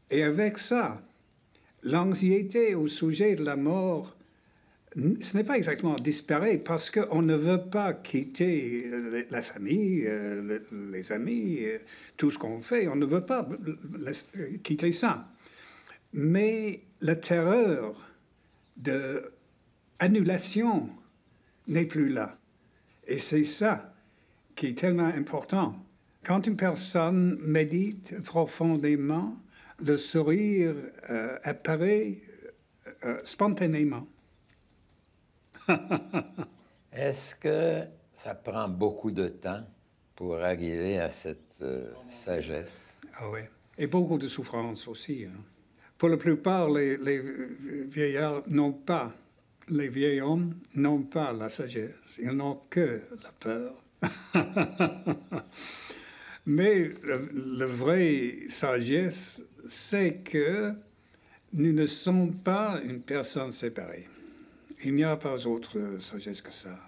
Et avec ça, l'anxiété au sujet de la mort, ce n'est pas exactement disparaître parce qu'on ne veut pas quitter la famille, les amis, tout ce qu'on fait. On ne veut pas quitter ça. Mais la terreur d'annulation n'est plus là. Et c'est ça qui est tellement important. Quand une personne médite profondément, le sourire apparaît spontanément. Est-ce que ça prend beaucoup de temps pour arriver à cette sagesse? Ah oui. Et beaucoup de souffrance aussi. Hein. Pour la plupart, les vieillards n'ont pas, les vieils hommes n'ont pas la sagesse. Ils n'ont que la peur. Mais la vraie sagesse, c'est que nous ne sommes pas une personne séparée. Il n'y a pas autre sagesse que ça.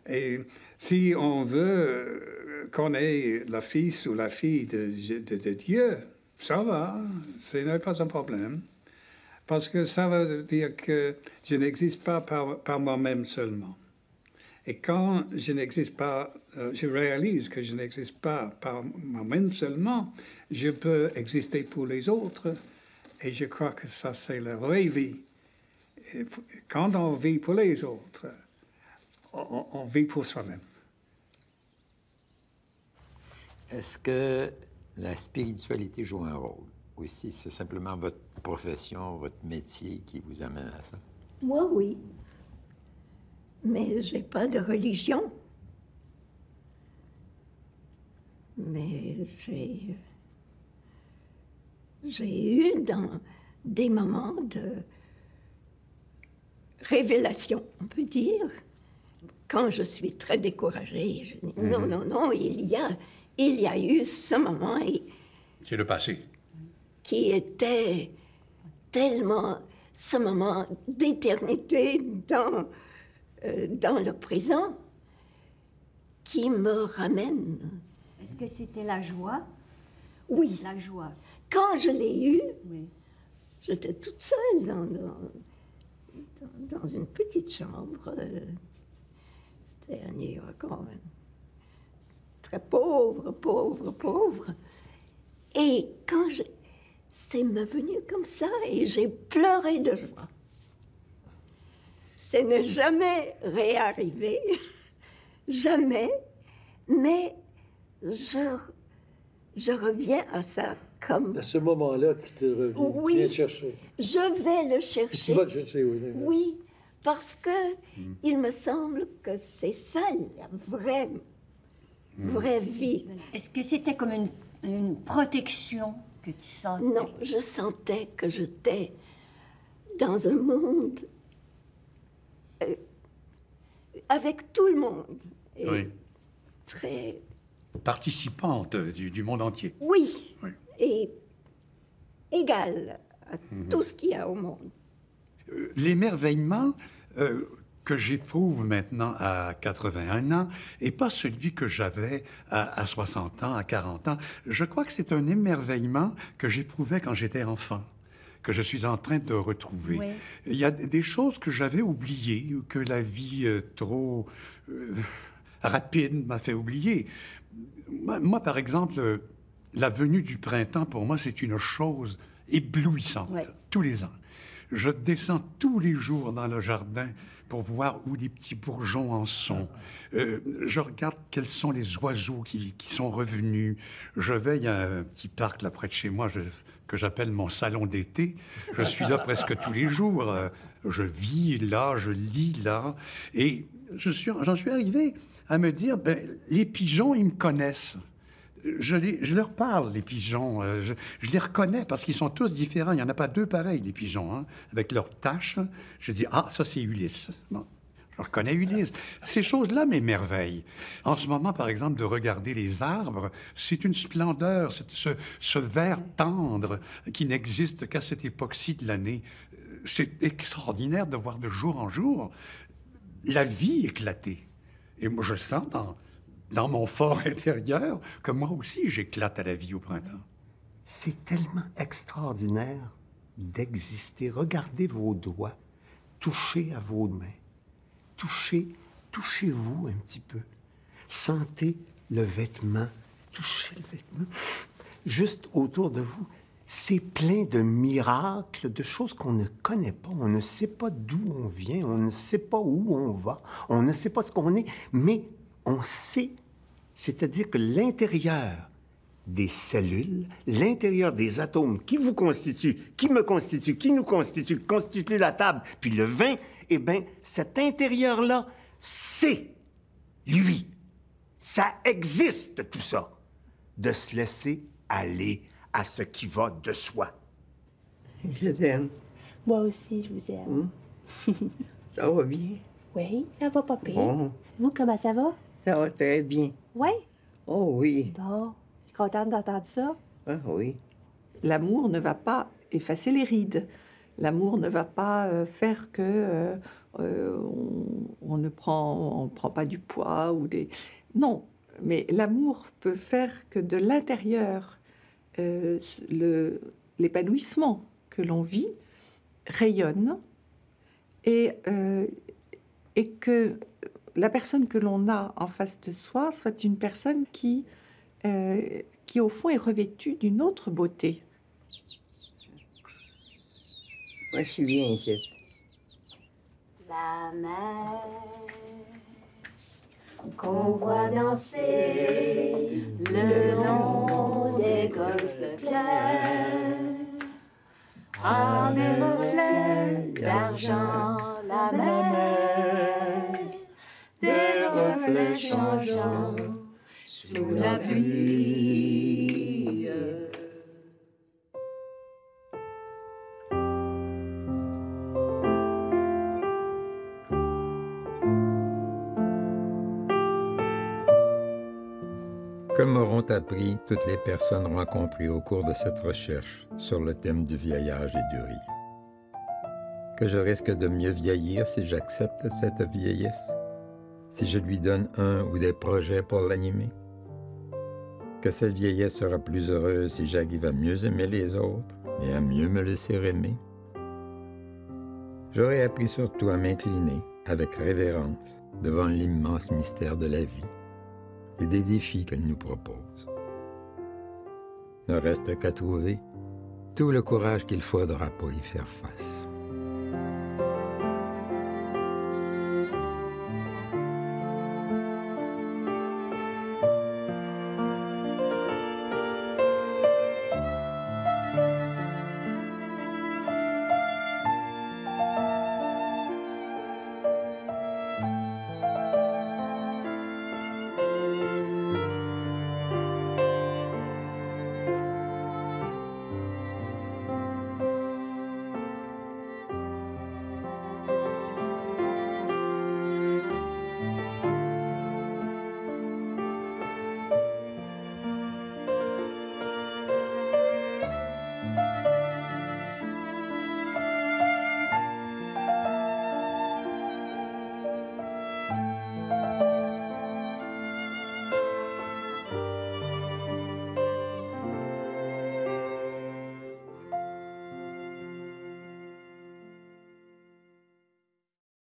Et si on veut qu'on ait la fils ou la fille de Dieu, ça va, ce n'est pas un problème. Parce que ça veut dire que je n'existe pas par moi-même seulement. Et quand je n'existe pas, je réalise que je n'existe pas par moi-même seulement, je peux exister pour les autres. Et je crois que ça, c'est la vraie vie. Et quand on vit pour les autres, on vit pour soi-même. Est-ce que la spiritualité joue un rôle? Ou si c'est simplement votre profession, votre métier qui vous amène à ça? Moi, oui. Mais j'ai pas de religion. Mais j'ai eu dans des moments de révélation, on peut dire, quand je suis très découragée. Je dis non, non, non, il y a eu ce moment C'est le passé. Qui était tellement ce moment d'éternité dans le présent qui me ramène. Est-ce que c'était la joie? Oui. La joie. Quand je l'ai eu, oui. J'étais toute seule dans une petite chambre. C'était à New York, quand même. Très pauvre, pauvre, pauvre. Et quand c'est me venu comme ça et j'ai pleuré de joie. Ça n'est jamais réarrivé, jamais, mais je reviens à ça comme... À ce moment-là, tu te reviens, oui, viens chercher. Je vais le chercher. Tu vas le chercher, oui. Oui, parce que il me semble que c'est ça la vraie vie. Est-ce que c'était comme une protection que tu sentais? Non, je sentais que j'étais dans un monde avec tout le monde. Et oui. Très... Participante du monde entier. Oui. Et égale à tout ce qu'il y a au monde. L'émerveillement que j'éprouve maintenant à 81 ans et pas celui que j'avais à 60 ans, à 40 ans. Je crois que c'est un émerveillement que j'éprouvais quand j'étais enfant, que je suis en train de retrouver. Oui. Il y a des choses que j'avais oubliées, que la vie trop rapide m'a fait oublier. Moi, par exemple, la venue du printemps, pour moi, c'est une chose éblouissante, tous les ans. Je descends tous les jours dans le jardin pour voir où les petits bourgeons en sont. Je regarde quels sont les oiseaux qui sont revenus. Je vais, il y a un petit parc là près de chez moi que j'appelle mon salon d'été. Je suis là presque tous les jours. Je vis là, je lis là. Et j'en suis arrivé à me dire, les pigeons, ils me connaissent. Je leur parle, les pigeons. Je les reconnais parce qu'ils sont tous différents. Il n'y en a pas deux pareils, les pigeons, hein, avec leurs taches. Je dis, ah, ça, c'est Ulysse. Bon, je reconnais Ulysse. Ces choses-là m'émerveillent. En ce moment, par exemple, de regarder les arbres, c'est une splendeur, ce vert tendre qui n'existe qu'à cette époque-ci de l'année. C'est extraordinaire de voir de jour en jour la vie éclater. Et moi, je sens dans mon fort intérieur que moi aussi, j'éclate à la vie au printemps. C'est tellement extraordinaire d'exister. Regardez vos doigts, touchez à vos mains, touchez-vous un petit peu. Sentez le vêtement, touchez le vêtement. Juste autour de vous, c'est plein de miracles, de choses qu'on ne connaît pas. On ne sait pas d'où on vient, on ne sait pas où on va, on ne sait pas ce qu'on est, mais on sait. C'est-à-dire que l'intérieur des cellules, l'intérieur des atomes qui vous constituent, qui me constituent, qui nous constituent, qui constituent la table, puis le vin, eh bien, cet intérieur-là, c'est lui. Ça existe, tout ça. De se laisser aller à ce qui va de soi. Je t'aime. Moi aussi, je vous aime. Ça va bien? Oui, ça va pas pire. Bon. Vous, comment ça va? Ça va très bien. Oui? Oh oui. Bon, je suis contente d'entendre ça. Ah oui. L'amour ne va pas effacer les rides. L'amour ne va pas faire que on ne prend pas du poids ou des... Non, mais l'amour peut faire que de l'intérieur, l'épanouissement que l'on vit rayonne et que la personne que l'on a en face de soi soit une personne qui au fond, est revêtue d'une autre beauté. Moi, je suis bien ici. La mer qu'on voit danser le long des golfes clairs, à des reflets d'argent, la mer, des reflets changeants sous la pluie. Que m'auront appris toutes les personnes rencontrées au cours de cette recherche sur le thème du vieillage et du rire? Que je risque de mieux vieillir si j'accepte cette vieillesse? Si je lui donne un ou des projets pour l'animer? Que cette vieillesse sera plus heureuse si j'arrive à mieux aimer les autres et à mieux me laisser aimer? J'aurais appris surtout à m'incliner avec révérence devant l'immense mystère de la vie et des défis qu'elle nous propose. Ne reste qu'à trouver tout le courage qu'il faudra pour y faire face.